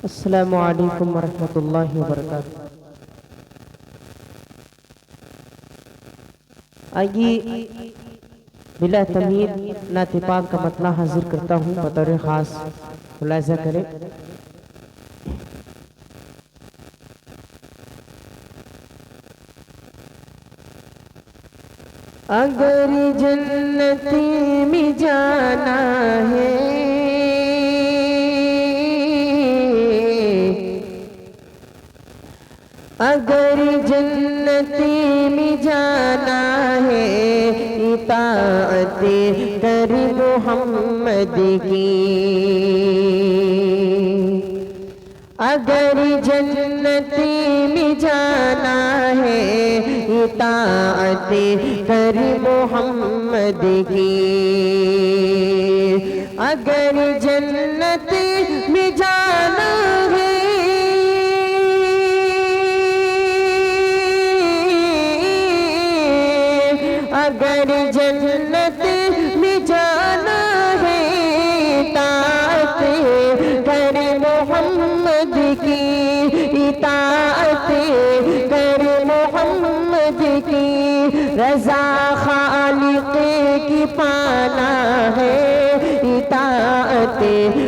السلام علیکم ورحمۃ اللہ وبرکاتہ۔ آئیے بلا تمہید نعت پاک کا مطلع حاضر کرتا ہوں، بطور خاص ملاحظہ کریں۔ اگر جنتی میں جانا ہے، اگر جنتی میں جانا ہے، اطاعت کر محمد کی۔ اگر جنتی میں جانا ہے، اطاعت کر محمد کی۔ اگر جنتی میں جانا ہے، اگر جنت میں جانا ہے، اطاعت کر محمد کی، اطاعت کر محمد کی۔ رضا خالق کی پانا ہے، اطاعت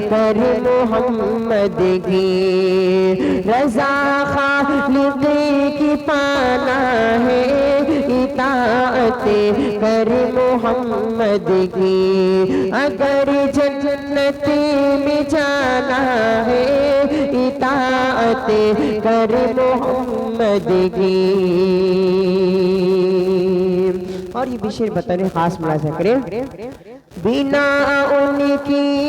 کر محمد کی۔ رضا خالق کی پانا ہے، اطاعت کر محمد کی۔ اگر جنت میں جانا ہے، اطاعت کر محمد کی۔ اور یہ بھی شعر بطور خاص ملاحظہ کریں۔ بنا ان کی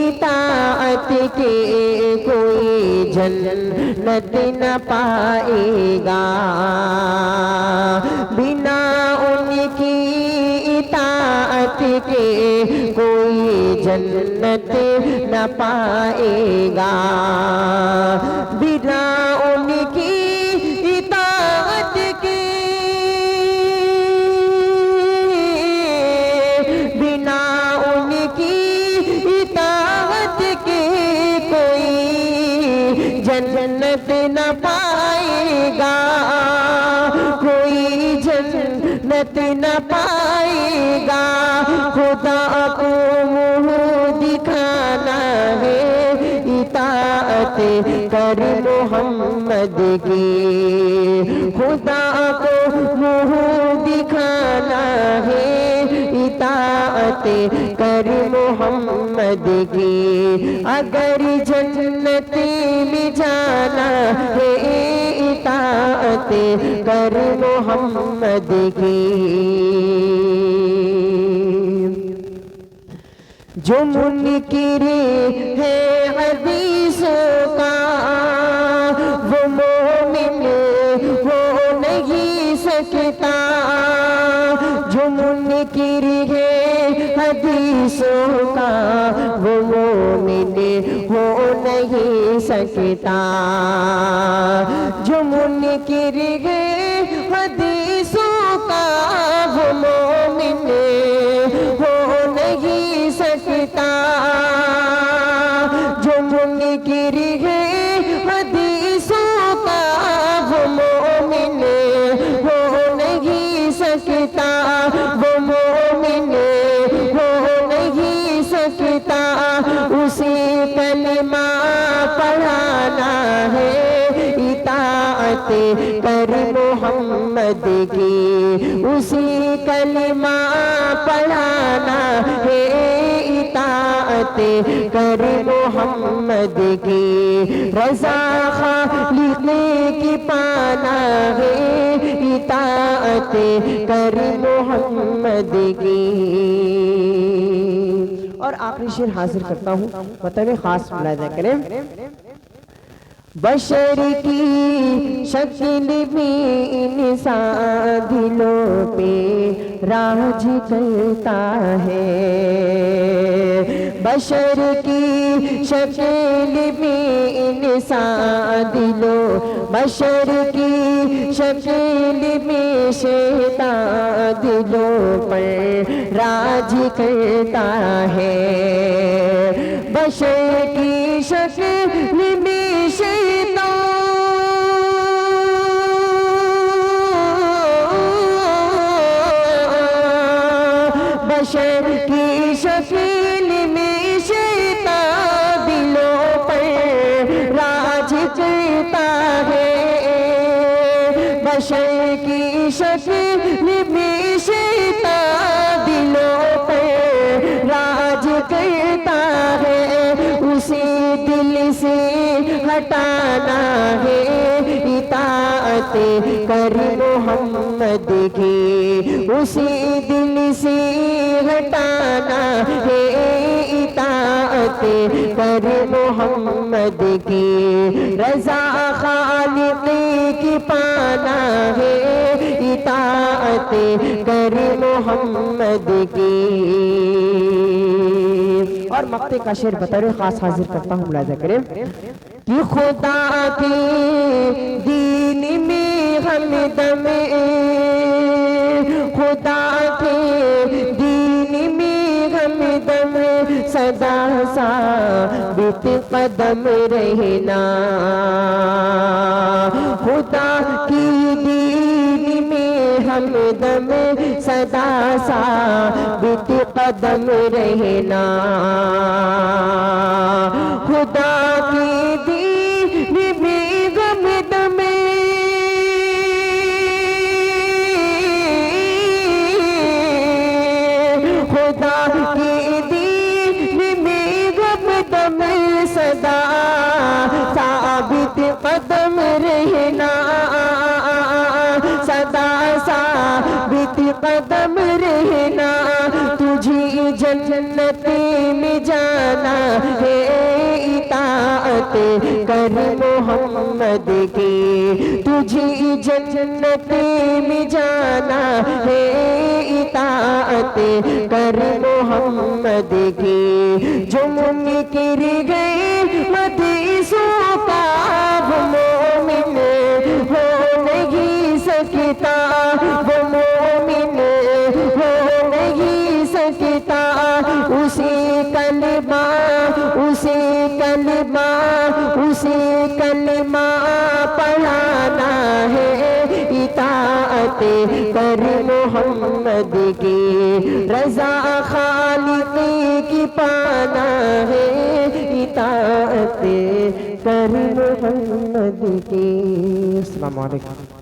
اطاعت کے کوئی جنت نہ پائے گا، بنا ان کی اطاعت کے کوئی جنت نہ پائے گا، بنا ان کی اطاعت کے، بنا ان کی اطاعت کے کوئی جنت نہ پائے گا، کوئی جنت نہ پائے گا۔ خدا کو منہ دکھانا ہے، اطاعت کر محمد کی۔ خدا کو منہ دکھانا ہے، اطاعت کر محمد کی۔ اگر جنت میں جانا ہے، اطاعت کر محمد کی۔ جو منکر ہے حدیثوں کا، وہ مومن ہو نہیں سکتا۔ جو منکر ہے حدیثوں کا، وہ مومن ہو نہیں سکتا۔ جو منکر ہے حدیثوں کا، وہ مومن ہو نہیں سکتا۔ جو منکر ہے حدیثوں کا، وہ مومن ہو نہیں سکتا، وہ مومن ہو نہیں سکتا۔ اسی کلمہ پڑھانا ہے، اطاعت کر محمد کی۔ اسی کلمہ پڑھانا ہے، اطاعت کر محمد کی۔ رضا خالق کی پانا ہے، اطاعت کر محمد کی۔ اور آخری شعر حاضر کرتا ہوں، بطور خاص ملاحظہ کریں۔ بشر کی شکل بھی انسان دلوں پہ راج کرتا ہے، بشر کی شکل بھی انسان دلوں، بشر کی شکل بھی شیطان دلوں پر راج کرتا ہے۔ بشر کی شکل بھی پھرتا ہے اسی دل سے ہٹانا ہے اطاعت کر محمد کی اسی دل سے ہٹانا ہے اطاعت کر محمد کی رضا خالق کی پانا ہے اطاعت کر محمد کی۔ اور مقطع کا شعر بطور خاص حاضر کرتا ہوں، ملاحظہ کریں کہ خدا کے دین میں ہم دم خدا کے دین میں ہم دم سدا ثابت قدم رہنا خدا کی دین میں ہم دم سدا ثابت قدم رہنا خدا کی دین میں ہم دم خدا کی دین میں ہم دم سدا ثابت قدم رہنا سدا ثابت قدم رہنا تجھے جنت میں جانا ہے اطاعت کر محمد کی تجھے جنت میں جانا ہے اطاعت کر محمد کی جو منکر گئے حدیثوں کا وہ مومن ہو نہیں سکتا وہ مومن ہو نہیں سکتا اسی کلمہ پڑھانا ہے اطاعت کر محمد کی رضا خالق کی پانا ہے اطاعت کر محمد کی۔ السلام علیکم۔